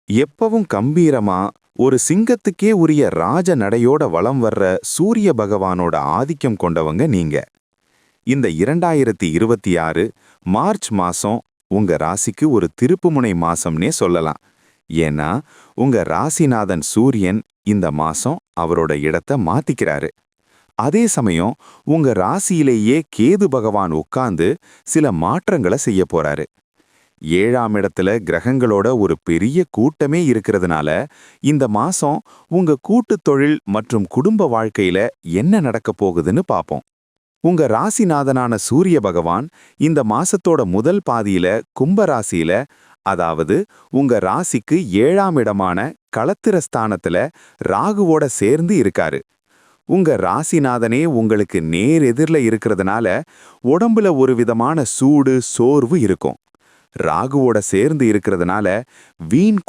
எப்பவும் கம்பீரமா ஒரு சிங்கத்துக்கே உரிய ராஜ நடையோட வலம் வர்ற சூரிய பகவானோட ஆதிக்கம் கொண்டவங்க நீங்க. இந்த 2026 மார்ச் மாசம் உங்க ராசிக்கு ஒரு திருப்புமுனை மாசம்னே சொல்லலாம். ஏன்னா உங்க ராசிநாதன் சூரியன் இந்த மாசம் அவரோட இடத்தை மாத்திக்கிறாரு. அதே சமயம் உங்க ராசியிலேயே கேது பகவான் உட்கார்ந்து சில மாற்றங்களை செய்ய போறாரு. 7ஆம் இடத்துல கிரகங்களோட ஒரு பெரிய கூட்டமே இருக்கிறதுனால இந்த மாசம் உங்க கூட்டுத் தொழில் மற்றும் குடும்ப வாழ்க்கையில என்ன நடக்க போகுதுன்னு பாப்போம். உங்க ராசிநாதனான சூரிய பகவான் இந்த மாசத்தோட முதல் பாதியில கும்ப ராசியில, அதாவது உங்க ராசிக்கு 7ஆம் இடமான களத்திர ஸ்தானத்துல ராகுவோட சேர்ந்து இருக்காரு. உங்க ராசிநாதனே உங்களுக்கு நேர் எதிரில இருக்கிறதுனால உடம்புல ஒரு விதமான சூடு சோர்வு இருக்கும். ராகுவோட சேர்ந்து இருக்கிறதுனால வீண்